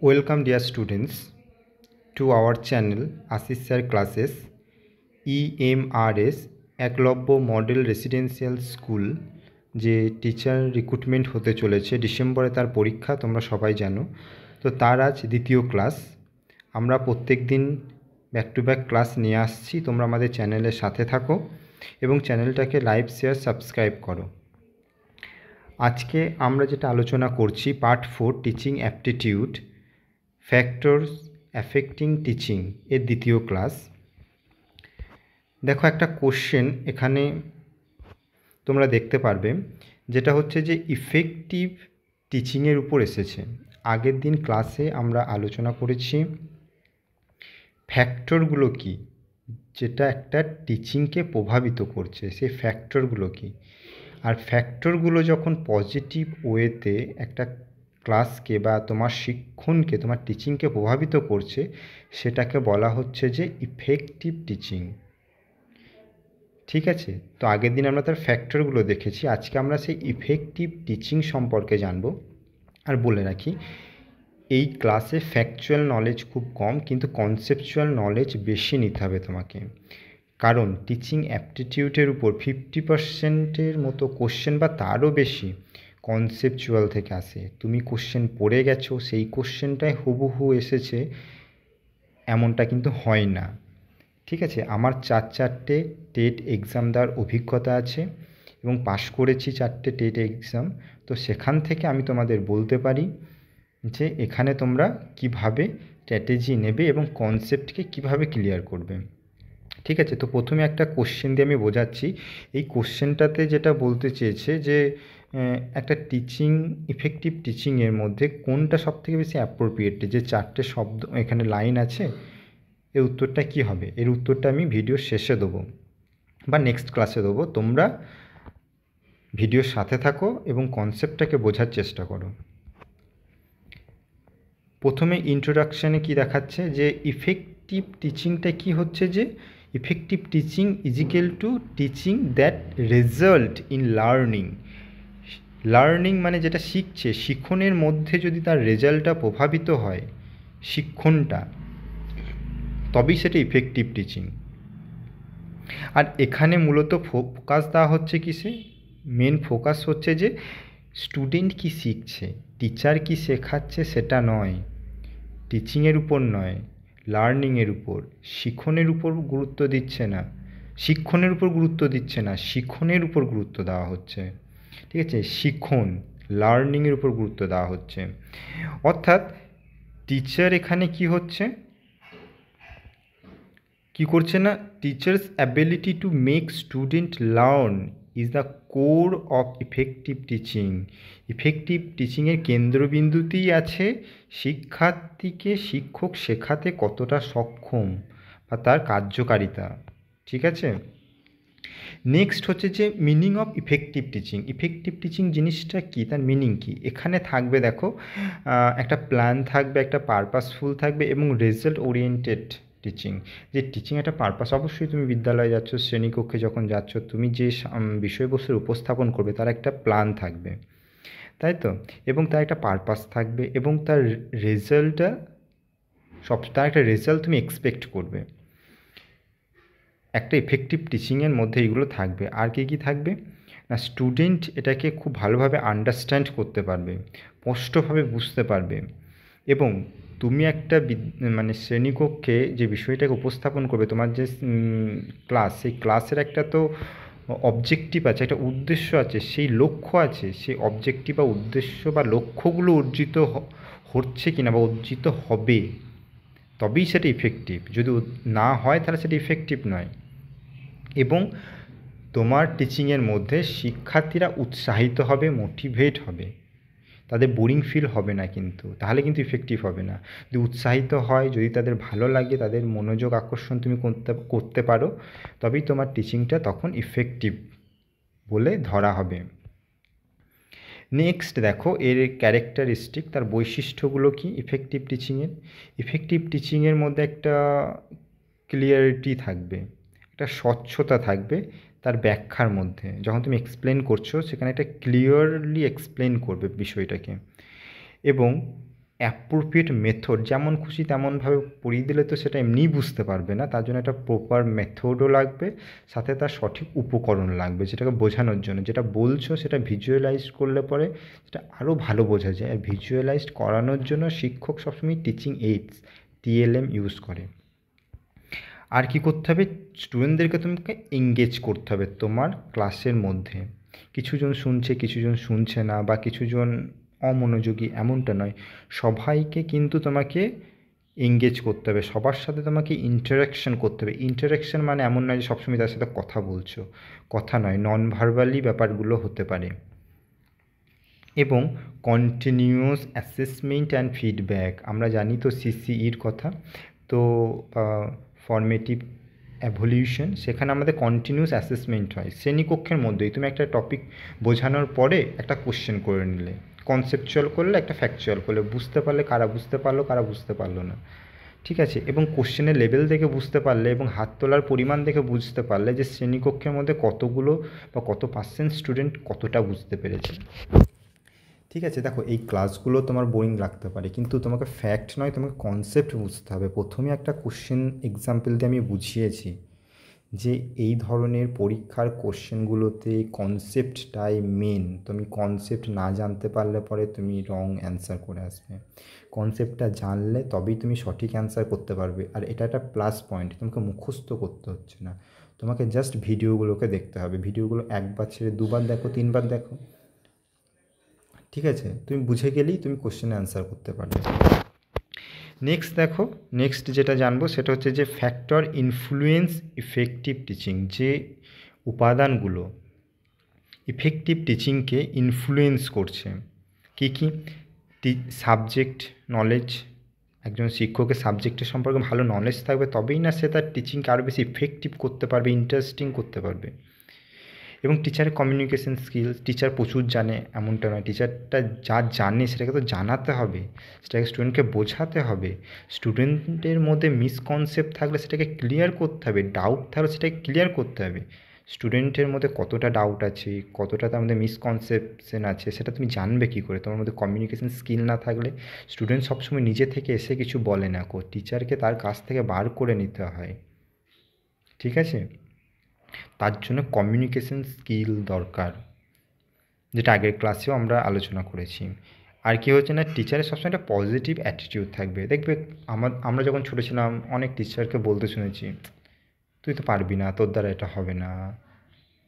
Welcome dear students to our channel Ashish Sir Classes EMRS Eklavya model residential school যে teacher recruitment হতে চলেছে ডিসেম্বরে তার পরীক্ষা তোমরা সবাই জানো। তো তার আজ দ্বিতীয় ক্লাস। আমরা প্রত্যেক দিন ব্যাক টু ব্যাক ক্লাস নিয়ে আসছি। তোমরা আমাদের চ্যানেলের সাথে থাকো এবং চ্যানেলটাকে লাইক শেয়ার সাবস্ক্রাইব করো। আজকে আমরা যেটা আলোচনা করছি part 4 teaching aptitude factors affecting teaching এর দ্বিতীয় ক্লাস। দেখো একটা কোশ্চেন এখানে তোমরা দেখতে পারবে, যেটা হচ্ছে যে ইফেক্টিভ টিচিংয়ের উপর এসেছে। আগের দিন ক্লাসে আমরা আলোচনা করেছি ফ্যাক্টরগুলো কি, যেটা একটা টিচিংকে প্রভাবিত করছে, সেই ফ্যাক্টরগুলো কি। আর ফ্যাক্টরগুলো যখন পজিটিভ ওয়েতে একটা ক্লাসকে বা তোমার শিক্ষণকে তোমার টিচিংকে প্রভাবিত করছে, সেটাকে বলা হচ্ছে যে ইফেক্টিভ টিচিং। ঠিক আছে, তো আগের দিন আমরা তার ফ্যাক্টরগুলো দেখেছি, আজকে আমরা সেই ইফেক্টিভ টিচিং সম্পর্কে জানব। আর বলে রাখি এই ক্লাসে ফ্যাকচুয়াল নলেজ খুব কম, কিন্তু কনসেপচুয়াল নলেজ বেশি নিতে হবে তোমাকে। কারণ টিচিং অ্যাপটিটিউডের উপর 50% মতো কোশ্চেন বা তারও বেশি কনসেপচুয়াল থেকে আসে। তুমি কোশ্চেন পড়ে গেছো, সেই কোশ্চেনটাই হুবহু এসেছে এমনটা কিন্তু হয় না। ঠিক আছে, আমার 4টে টেট এক্সাম দেওয়ার অভিজ্ঞতা আছে এবং পাশ করেছি 4টে টেট এক্সাম। তো সেখান থেকে আমি তোমাদের বলতে পারি যে এখানে তোমরা কিভাবে স্ট্র্যাটেজি নেবে এবং কনসেপ্টকে কিভাবে ক্লিয়ার করবে। ঠিক আছে, তো প্রথমে একটা কোশ্চেন দিয়ে আমি বোঝাচ্ছি। এই কোশ্চেনটাতে যেটা বলতে চেয়েছে যে একটা টিচিং ইফেক্টিভ টিচিংয়ের মধ্যে কোনটা সবথেকে বেশি অ্যাপ্রোপ্রিয়েট, যে 4টে শব্দ এখানে লাইন আছে, এর উত্তরটা কি হবে। এর উত্তরটা আমি ভিডিওর শেষে দেবো বা নেক্সট ক্লাসে দেবো। তোমরা ভিডিওর সাথে থাকো এবং কনসেপ্টটাকে বোঝার চেষ্টা করো। প্রথমে ইন্ট্রোডাকশানে কি দেখাচ্ছে যে ইফেক্টিভ টিচিংটা কি হচ্ছে, যে effective teaching is equal to teaching that result in learning. Learning মানে যেটা শিখছে, শিক্ষণের মধ্যে যদি তার রেজাল্টটা প্রভাবিত হয়, শিক্ষণটা, তবেই সেটা ইফেক্টিভ টিচিং। আর এখানে মূলত ফোকাস দেওয়া হচ্ছে কিসে, মেন ফোকাস হচ্ছে যে স্টুডেন্ট কি শিখছে, টিচার কি শেখাচ্ছে সেটা নয়, টিচিংয়ের উপর নয়, লার্নিংয়ের উপর, শিক্ষণের উপর গুরুত্ব দিচ্ছে না, শিক্ষণের উপর গুরুত্ব দিচ্ছে না, শিক্ষণের উপর গুরুত্ব দেওয়া হচ্ছে। ঠিক আছে, শিক্ষণ লার্নিংয়ের উপর গুরুত্ব দেওয়া হচ্ছে। অর্থাৎ টিচার এখানে কি হচ্ছে, কি করছে না, teachers ability to make student learn is the core of effective teaching. Effective টিচিংয়ের কেন্দ্রবিন্দুতেই আছে শিক্ষার্থীকে শিক্ষক শেখাতে কতটা সক্ষম বা তার কার্যকারিতা। ঠিক আছে, নেক্সট হচ্ছে যে meaning of effective teaching. Effective teaching জিনিসটা কী, তার মিনিং কী। এখানে থাকবে দেখো একটা প্ল্যান থাকবে, একটা পারপাসফুল থাকবে এবং রেজাল্ট ওরিয়েন্টেড টিচিং। যে টিচিং একটা পারপাস, অবশ্যই তুমি বিদ্যালয়ে যাচ্ছ, শ্রেণীকক্ষে যখন যাচ্ছ, তুমি যে বিষয়বস্তুর উপস্থাপন করবে তার একটা প্ল্যান থাকবে, তাই তো, এবং তার একটা পারপাস থাকবে এবং তার রেজাল্টটা তার একটা রেজাল্ট তুমি এক্সপেক্ট করবে। একটা এফেক্টিভ টিচিংয়ের মধ্যে এইগুলো থাকবে। আর কী কী থাকবে না, স্টুডেন্ট এটাকে খুব ভালোভাবে আন্ডারস্ট্যান্ড করতে পারবে, স্পষ্টভাবে বুঝতে পারবে, এবং তুমি একটা মানে শ্রেণীকক্ষে যে বিষয়টাকে উপস্থাপন করবে, তোমার যে ক্লাস, সেই ক্লাসের একটা তো অবজেক্টিভ আছে, একটা উদ্দেশ্য আছে, সেই লক্ষ্য আছে, সেই অবজেক্টিভ বা উদ্দেশ্য বা লক্ষ্যগুলো অর্জিত হচ্ছে কিনা বা অর্জিত হবে, তবেই সেটা ইফেক্টিভ। যদি না হয় তাহলে সেটা ইফেক্টিভ নয়। এবং তোমার টিচিংয়ের মধ্যে শিক্ষার্থীরা উৎসাহিত হবে, মোটিভেট হবে, তাদের বোরিং ফিল হবে না, কিন্তু তাহলে কিন্তু ইফেক্টিভ হবে না। যদি উৎসাহিত হয়, যদি তাদের ভালো লাগে, তাদের মনোযোগ আকর্ষণ তুমি করতে পারো, তবেই তোমার টিচিংটা তখন ইফেক্টিভ বলে ধরা হবে। নেক্সট দেখো এর ক্যারেক্টারিস্টিক, তার বৈশিষ্ট্যগুলো কি ইফেক্টিভ টিচিংয়ের। ইফেক্টিভ টিচিংয়ের মধ্যে একটা ক্লিয়ারিটি থাকবে, একটা স্বচ্ছতা থাকবে তার ব্যাখ্যার মধ্যে। যখন তুমি এক্সপ্লেন করছো, সেখানে একটা ক্লিয়ারলি এক্সপ্লেন করবে বিষয়টাকে। এবং অ্যাপ্রোপ্রিয়েট মেথড, যেমন খুশি তেমনভাবে পড়িয়ে দিলে তো সেটা এমনিই বুঝতে পারবে না, তার জন্য একটা প্রপার মেথডও লাগবে, সাথে তার সঠিক উপকরণ লাগবে যেটাকে বোঝানোর জন্য। যেটা বলছো সেটা ভিজুয়ালাইজ করলে পরে সেটা আরও ভালো বোঝা যায়। আর ভিজুয়ালাইজড করানোর জন্য শিক্ষক সবসময় টিচিং এইডস টিএলএম ইউজ করে। আর কি করতে হবে, স্টুডেন্টদেরকে তোমাকে এঙ্গেজ করতে হবে তোমার ক্লাসের মধ্যে। কিছুজন শুনছে, কিছুজন শুনছে না, বা কিছুজন অমনোযোগী, এমনটা নয়। সবাইকে কিন্তু তোমাকে এঙ্গেজ করতে হবে, সবার সাথে তোমাকে ইন্টারাকশন করতে হবে। ইন্টারাকশন মানে এমন নয় যে সবসময় তার সাথে কথা বলছো, কথা নয়, নন ভার্বালি ব্যাপারগুলো হতে পারে। এবং কন্টিনিউয়াস অ্যাসেসমেন্ট অ্যান্ড ফিডব্যাক, আমরা জানি তো সিসিইর কথা, তো ফর্মেটিভ এভলিউশন, সেখানে আমাদের কন্টিনিউয়াস অ্যাসেসমেন্ট হয় শ্রেণীকক্ষের মধ্যেই। তুমি একটা টপিক বোঝানোর পরে একটা কোশ্চেন করে নিলে, কনসেপচুয়াল করলে, একটা ফ্যাকচুয়াল করলে, বুঝতে পারলে কারা বুঝতে পারলো, কারা বুঝতে পারলো না, ঠিক আছে। এবং কোশ্চেনের লেভেল দেখে বুঝতে পারলে এবং হাত তোলার পরিমাণ দেখে বুঝতে পারলে যে শ্রেণীকক্ষের মধ্যে কতগুলো বা কত পার্সেন্ট স্টুডেন্ট কতটা বুঝতে পেরেছে। ঠিক আছে, দেখো এই ক্লাসগুলো তোমার বোরিং লাগতে পারে, কিন্তু তোমাকে ফ্যাক্ট নয়, তোমাকে কনসেপ্ট বুঝতে হবে। প্রথমে একটা কোশ্চেন এক্সাম্পল দিয়ে আমি বুঝিয়েছি যে এই ধরনের পরীক্ষার কোশ্চেনগুলোতে কনসেপ্টটাই মেন। তুমি কনসেপ্ট না জানতে পারলে পরে তুমি রং অ্যান্সার করে আসবে। কনসেপ্টটা জানলে তবেই তুমি সঠিক অ্যান্সার করতে পারবে। আর এটা একটা প্লাস পয়েন্ট, তোমাকে মুখস্থ করতে হচ্ছে না, তোমাকে জাস্ট ভিডিওগুলোকে দেখতে হবে। ভিডিওগুলো একবার ছেড়ে দুবার দেখো, তিনবার দেখো, ঠিক আছে, তুমি বুঝে গেলেই তুমি কোশ্চেনে অ্যান্সার করতে পারবে। নেক্সট দেখো, নেক্সট যেটা জানবো সেটা হচ্ছে যে ফ্যাক্টর ইনফ্লুয়েন্স ইফেক্টিভ টিচিং, যে উপাদানগুলো ইফেক্টিভ টিচিংকে ইনফ্লুয়েন্স করছে। কী কী? সাবজেক্ট নলেজ, একজন শিক্ষকের সাবজেক্টের সম্পর্কে ভালো নলেজ থাকবে তবেই না সে তার টিচিংকে আরও বেশি ইফেক্টিভ করতে পারবে, ইন্টারেস্টিং করতে পারবে। এবং টিচারের কমিউনিকেশন স্কিলস, টিচার প্রচুর জানে এমনটা নয়, টিচারটা যা জানে সেটাকে তো জানাতে হবে, সেটাকে স্টুডেন্টকে বোঝাতে হবে। স্টুডেন্টের মধ্যে মিসকনসেপ্ট থাকলে সেটাকে ক্লিয়ার করতে হবে, ডাউট থাকলে সেটাকে ক্লিয়ার করতে হবে। স্টুডেন্টের মধ্যে কতটা ডাউট আছে, কতটা তার মধ্যে মিসকনসেপশন আছে, সেটা তুমি জানবে কী করে? তোমার মধ্যে কমিউনিকেশন স্কিল না থাকলে স্টুডেন্ট সবসময় নিজে থেকে এসে কিছু বলে না, টিচারকে তার কাছ থেকে বার করে নিতে হয়, ঠিক আছে। তার জন্য কমিউনিকেশন স্কিল দরকার, যেটা আগের ক্লাসেও আমরা আলোচনা করেছি। আর কি হচ্ছে না, টিচারের সবসময় একটা পজিটিভ অ্যাটিটিউড থাকবে। দেখবে আমরা যখন ছোটো ছিলাম অনেক টিচারকে বলতে শুনেছি, তুই তো পারবি না, তোর দ্বারা এটা হবে না,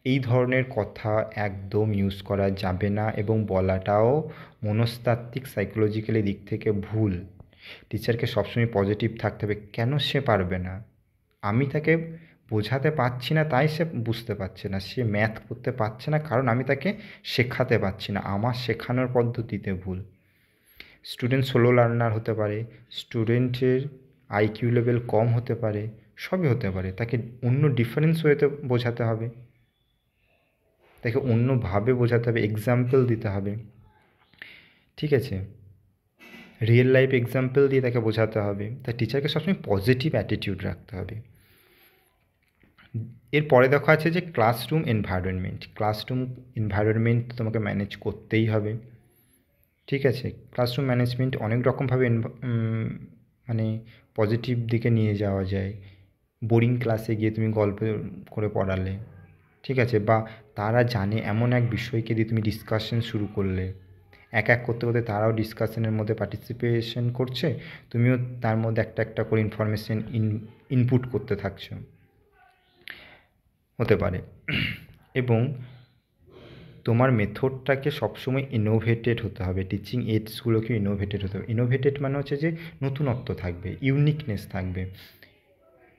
এই ধরনের কথা একদম ইউজ করা যাবে না, এবং বলাটাও মনস্তাত্ত্বিক সাইকোলজিক্যালি দিক থেকে ভুল। টিচারকে সবসময় পজিটিভ থাকতে হবে। কেন সে পারবে না? আমি তাকে বোঝাতে পারছি না তাই সে বুঝতে পারছে না, সে ম্যাথ করতে পারছে না কারণ আমি তাকে শেখাতে পারছি না, আমার শেখানোর পদ্ধতিতে ভুল। স্টুডেন্ট সোলো লার্নার হতে পারে, স্টুডেন্টের আইকিউ লেভেল কম হতে পারে, সবই হতে পারে, তাকে অন্য ডিফারেন্স ওয়েতে বোঝাতে হবে, তাকে অন্যভাবে বোঝাতে হবে, এক্সাম্পল দিতে হবে, ঠিক আছে, রিয়েল লাইফ এক্সাম্পল দিয়ে তাকে বোঝাতে হবে। তাই টিচারকে সবসময় পজিটিভ অ্যাটিটিউড রাখতে হবে। এরপরে দেখা আছে যে ক্লাসরুম এনভায়রনমেন্ট। ক্লাসরুম এনভায়রনমেন্ট তোমাকে ম্যানেজ করতেই হবে, ঠিক আছে। ক্লাসরুম ম্যানেজমেন্ট অনেক রকমভাবে মানে পজিটিভ দিকে নিয়ে যাওয়া যায়। বোরিং ক্লাসে গিয়ে তুমি গল্প করে পড়ালে, ঠিক আছে, বা তারা জানে এমন এক বিষয়কে দিয়ে তুমি ডিসকাশন শুরু করলে, এক এক করতে করতে তারাও ডিসকাশনের মধ্যে পার্টিসিপেশন করছে, তুমিও তার মধ্যে একটা একটা করে ইনফরমেশন ইনপুট করতে থাকছো, হতে পারে। এবং তোমার মেথডটাকে সবসময় ইনোভেটেড হতে হবে, টিচিং এইডসগুলোকে ইনোভেটেড হতে হবে। ইনোভেটেড মানে হচ্ছে যে নতুনত্ব থাকবে, ইউনিকনেস থাকবে।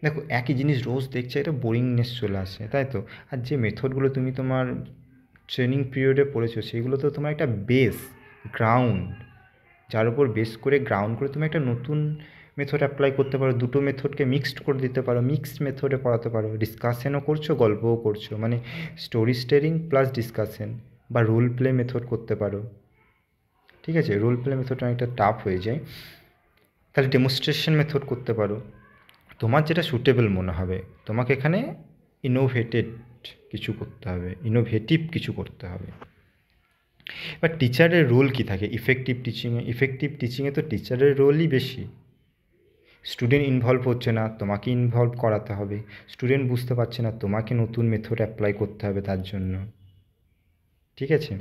দেখো একই জিনিস রোজ দেখছে, এটা বোরিংনেস চলে আসে, তাই তো। আর যে মেথডগুলো তুমি তোমার ট্রেনিং পিরিয়ডে পড়েছো সেগুলো তো তোমার একটা বেস, গ্রাউন্ড, যার উপর বেস করে গ্রাউন্ড করে তুমি একটা নতুন মেথড অ্যাপ্লাই করতে পারো। দুটো মেথডকে মিক্সড করে দিতে পারো, মিক্সড মেথডে পড়াতে পারো, ডিসকাশনও করছো, গল্পও করছো, মানে স্টোরি স্টেরিং প্লাস ডিসকাশন, বা রোল প্লে মেথড করতে পারো, ঠিক আছে। রোল প্লে মেথডটা অনেকটা টাফ হয়ে যায়, তাহলে ডেমনস্ট্রেশন মেথড করতে পারো, তোমার যেটা সুটেবল মনে হবে। তোমাকে এখানে ইনোভেটেড কিছু করতে হবে, ইনোভেটিভ কিছু করতে হবে। এবার টিচারের রোল কী থাকে ইফেক্টিভ টিচিংয়ে তো টিচারের রোলই বেশি। স্টুডেন্ট ইনভলভ হচ্ছে না, তোমাকে ইনভলভ করাতে হবে। স্টুডেন্ট বুঝতে পারছে না, তোমাকে নতুন মেথড অ্যাপ্লাই করতে হবে তার জন্য। ঠিক আছে,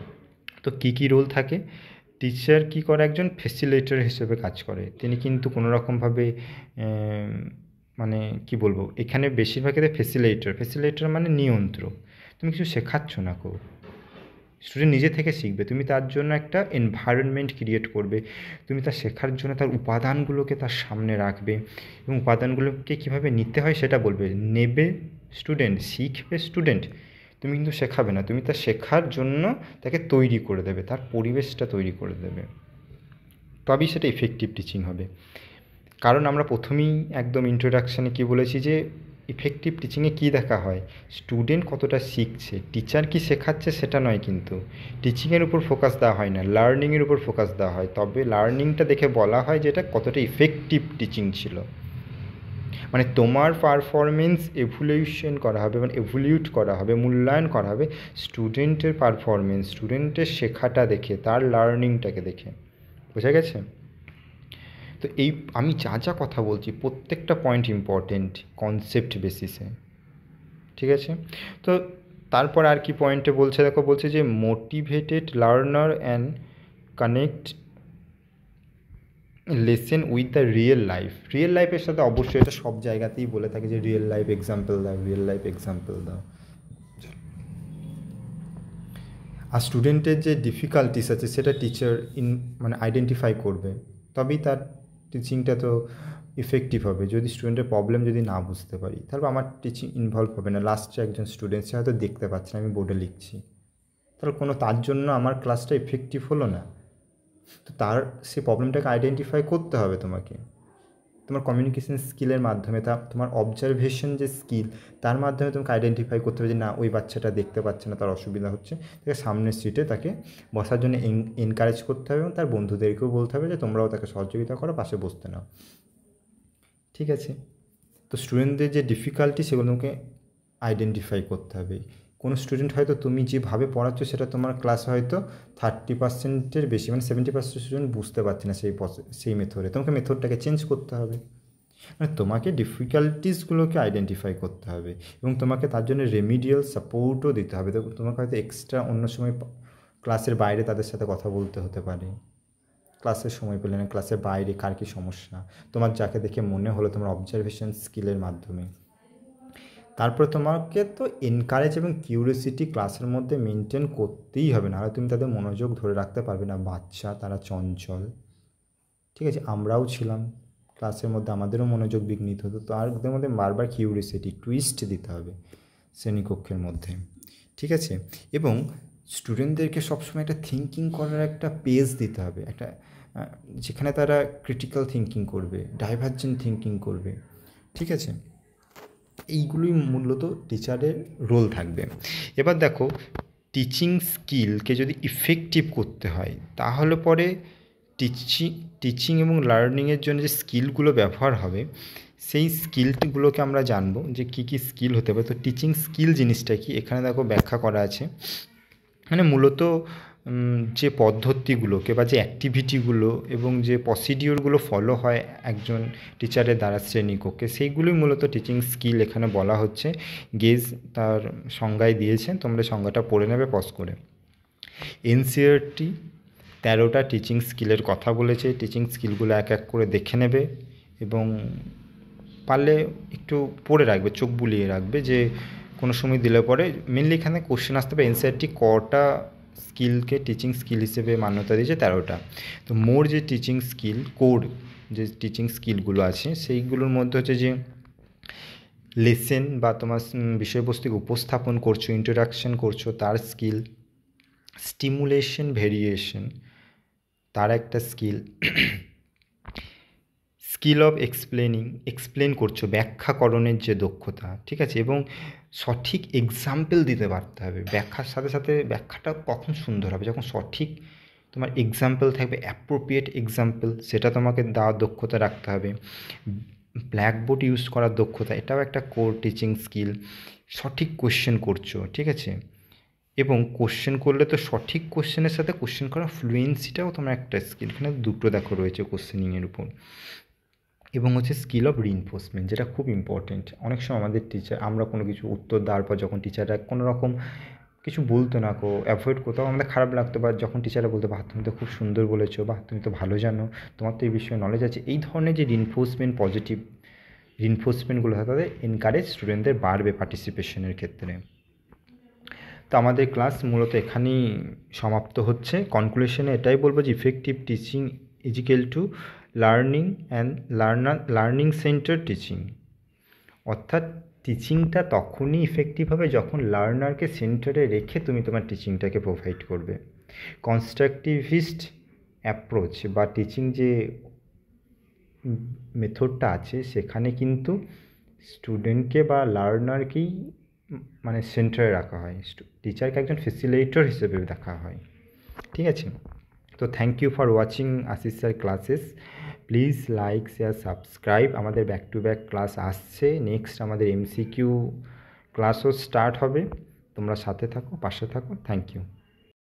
তো কী কী রোল থাকে? টিচার কী করে, একজন ফেসিলিটেটর হিসেবে কাজ করে। তিনি কিন্তু কোনো রকমভাবে মানে কি বলবো, এখানে বেশিরভাগ ক্ষেত্রে ফেসিলিটেটর মানে নিয়ন্ত্রক। তুমি কিছু শেখাচ্ছ না, স্টুডেন্ট নিজে থেকে শিখবে, তুমি তার জন্য একটা এনভায়রনমেন্ট ক্রিয়েট করবে, তুমি তার শেখার জন্য তার উপাদানগুলোকে তার সামনে রাখবে এবং উপাদানগুলোকে কীভাবে নিতে হয় সেটা বলবে। নেবে স্টুডেন্ট, শিখবে স্টুডেন্ট, তুমি কিন্তু শেখাবে না, তুমি তার শেখার জন্য তাকে তৈরি করে দেবে, তার পরিবেশটা তৈরি করে দেবে, তবেই সেটা ইফেক্টিভ টিচিং হবে। কারণ আমরা প্রথমেই একদম ইন্ট্রোডাকশানে কী বলেছি যে ইফেক্টিভ টিচিংয়ে কী দেখা হয়, স্টুডেন্ট কতটা শিখছে, টিচার কি শেখাচ্ছে সেটা নয়, কিন্তু টিচিংয়ের উপর ফোকাস দেওয়া হয় না, লার্নিংয়ের উপর ফোকাস দেওয়া হয়। তবে লার্নিংটা দেখে বলা হয় যে এটা কতটা ইফেক্টিভ টিচিং ছিল। মানে তোমার পারফরমেন্স এভ্যালুয়েশন করা হবে, মানে এভ্যালুয়েট করা হবে, মূল্যায়ন করা হবে স্টুডেন্টের পারফরমেন্স, স্টুডেন্টের শেখাটা দেখে, তার লার্নিংটাকে দেখে। বোঝা গেছে? তো এই আমি যা যা কথা বলছি প্রত্যেকটা পয়েন্ট ইম্পর্টেন্ট কনসেপ্ট বেসিসে। ঠিক আছে, তো তারপর আর কি পয়েন্টে বলছে দেখো, বলছে যে motivated learner and connect lesson with the real লাইফের সাথে। অবশ্যই এটা সব জায়গাতেই বলে থাকে যে রিয়েল লাইফ এক্সাম্পল দাও। আর স্টুডেন্টের যে ডিফিকাল্টিস আছে সেটা টিচার মানে আইডেন্টিফাই করবে, তবেই তার টিচিংটা তো ইফেক্টিভ হবে। যদি স্টুডেন্টের প্রবলেম যদি না বুঝতে পারি, তাহলে আমার টিচিং ইনভলভ হবে না। লাস্টে একজন স্টুডেন্ট সে হয়তো দেখতে পাচ্ছে না আমি বোর্ডে লিখছি, তাহলে তার জন্য আমার ক্লাসটা ইফেক্টিভ হলো না। তো তার সেই প্রবলেমটাকে আইডেন্টিফাই করতে হবে তোমাকে, তোমার কমিউনিকেশন স্কিলের মাধ্যমে, তোমার অবজারভেশন যে স্কিল তার মাধ্যমে তোমাকে আইডেন্টিফাই করতে হবে যে না, ওই বাচ্চাটা দেখতে পাচ্ছে না, তার অসুবিধা হচ্ছে, তাকে সামনের সিটে তাকে বসার জন্য এনকারেজ করতে হবে এবং তার বন্ধুদেরকেও বলতে হবে যে তোমরাও তাকে সহযোগিতা করো, পাশে বসতে নাও। ঠিক আছে, তো স্টুডেন্টদের যে ডিফিকাল্টি সেগুলো তোমাকে আইডেন্টিফাই করতে হবে। কোনো স্টুডেন্ট হয়তো তুমি যেভাবে পড়াচ্ছ সেটা তোমার ক্লাসে হয়তো 30%-এর বেশি, মানে 70% স্টুডেন্ট বুঝতে পারছে না সেই মেথডে, তোমাকে মেথডটাকে চেঞ্জ করতে হবে। মানে তোমাকে ডিফিকাল্টিসগুলোকে আইডেন্টিফাই করতে হবে এবং তোমাকে তার জন্য রেমিডিয়াল সাপোর্টও দিতে হবে। তো তোমাকে হয়তো এক্সট্রা অন্য সময় ক্লাসের বাইরে তাদের সাথে কথা বলতে হতে পারে, ক্লাসের সময় পেলে না, ক্লাসের বাইরে কার কী সমস্যা তোমার যাকে দেখে মনে হলো, তোমার অবজারভেশন স্কিলের মাধ্যমে। তারপরে তোমাকে তো এনকারেজ এবং কিউরিওসিটি ক্লাসের মধ্যে মেনটেন করতেই হবে, নাহলে তুমি তাদের মনোযোগ ধরে রাখতে পারবে না। বাচ্চা তারা চঞ্চল, ঠিক আছে, আমরাও ছিলাম ক্লাসের মধ্যে, আমাদেরও মনোযোগ বিঘ্নিত হতো। তো আর ওদের মধ্যে বারবার কিউরিওসিটি টুইস্ট দিতে হবে শ্রেণীকক্ষের মধ্যে। ঠিক আছে, এবং স্টুডেন্টদেরকে সবসময় একটা থিঙ্কিং করার একটা পেজ দিতে হবে, একটা যেখানে তারা ক্রিটিক্যাল থিঙ্কিং করবে, ডাইভার্জেন্ট থিঙ্কিং করবে। ঠিক আছে, এইগুলোই মূলত টিচারের রোল থাকবে। এবার দেখো, টিচিং স্কিলকে যদি ইফেক্টিভ করতে হয় তাহলে পরে টিচিং এবং লার্নিংয়ের জন্য যে স্কিলগুলো ব্যবহার হবে সেই স্কিলগুলোকে আমরা জানবো যে কী কী স্কিল হতে পারে। তো টিচিং স্কিল জিনিসটা কি এখানে দেখো ব্যাখ্যা করা আছে, মানে মূলত যে পদ্ধতিগুলোকে বা যে অ্যাক্টিভিটিগুলো এবং যে প্রসিডিওরগুলো ফলো হয় একজন টিচারের দ্বারা শ্রেণীকক্ষে, সেইগুলোই মূলত টিচিং স্কিল এখানে বলা হচ্ছে। গেজ তার সংজ্ঞায় দিয়েছে, তোমরা সংজ্ঞাটা পড়ে নেবে পজ করে। এনসিইআরটি 13টা টিচিং স্কিলের কথা বলেছে, টিচিং স্কিলগুলো এক এক করে দেখে নেবে এবং পারলে একটু পড়ে রাখবে, চোখ বুলিয়ে রাখবে, যে কোনো সময় দিলে পরে মেনলি এখানে কোশ্চেন আসতে পারে এনসিইআরটি কটা স্কিলকে টিচিং স্কিল হিসেবে মান্যতা দিয়েছে, 13টা। তো মোর যে টিচিং স্কিল কোর যে টিচিং স্কিলগুলো আছে সেইগুলোর মধ্যে হচ্ছে যে লেসেন বা তোমার বিষয়বস্তুকে উপস্থাপন করছো, ইন্ট্রোডাকশন করছো, তার স্কিল। স্টিমুলেশন ভেরিয়েশন তার একটা স্কিল। স্কিল অফ এক্সপ্লেন করছো, ব্যাখ্যাকরণের যে দক্ষতা। ঠিক আছে, এবং সঠিক এক্সাম্পল দিতে পারতে হবে। ব্যাখ্যার সাথে সাথে ব্যাখ্যাটা কখন সুন্দর হবে, যখন সঠিক তোমার এক্সাম্পল থাকবে, অ্যাপ্রোপ্রিয়েট এক্সাম্পল, সেটা তোমাকে দেওয়ার দক্ষতা রাখতে হবে। ব্ল্যাকবোর্ড ইউজ করার দক্ষতা, এটাও একটা কোর টিচিং স্কিল। সঠিক কোয়েশ্চেন করছো, ঠিক আছে, এবং কোশ্চেন করলে তো সঠিক কোশ্চেনের সাথে কোশ্চেন করা ফ্লুয়েন্সিটাও তোমার একটা স্কিল, এখানে দুটো দেখো রয়েছে কোশ্চেনিংয়ের উপর। এবং হচ্ছে স্কিল অফ রিইনফোর্সমেন্ট, যেটা খুব ইম্পর্টেন্ট। অনেক সময় আমাদের টিচার, আমরা কোনো কিছু উত্তর দেওয়ার পর যখন টিচাররা কোনো রকম কিছু বলতো না, অ্যাভয়েড করতো, আমাদের খারাপ লাগতো, বা যখন টিচাররা বলতো বাহ তুমি তো খুব সুন্দর বলেছো, বাহ তুমি তো ভালো জানো, তোমার তো এই বিষয়ে নলেজ আছে, এই ধরনের যে রিইনফোর্সমেন্ট, পজিটিভ রিইনফোর্সমেন্টগুলো হয়, তাদের এনকারেজ স্টুডেন্টদের বাড়বে পার্টিসিপেশনের ক্ষেত্রে। তো আমাদের ক্লাস মূলত এখানেই সমাপ্ত হচ্ছে। কনক্লুশনে এটাই বলবো যে effective teaching is equal to learning and learning centre teaching. অর্থাৎ টিচিংটা তখনই ইফেক্টিভ হবে যখন লার্নারকে সেন্টারে রেখে তুমি তোমার টিচিংটাকে প্রোভাইড করবে। কনস্ট্রাকটিভিস্ট অ্যাপ্রোচ বা টিচিং যে মেথডটা আছে, সেখানে কিন্তু স্টুডেন্টকে বা লার্নারকেই মানে সেন্টারে রাখা হয়, টিচারকে একজন ফেসিলিটেটর হিসেবে দেখা হয়। ঠিক আছে, তো thank you for watching Ashish sir classes. Please like, share, subscribe. আমাদের ব্যাক টু ব্যাক ক্লাস আসছে, নেক্সট আমাদের এমসিকিউ ক্লাসও স্টার্ট হবে। তোমরা সাথে থাকো, পাশে থাকো। Thank you.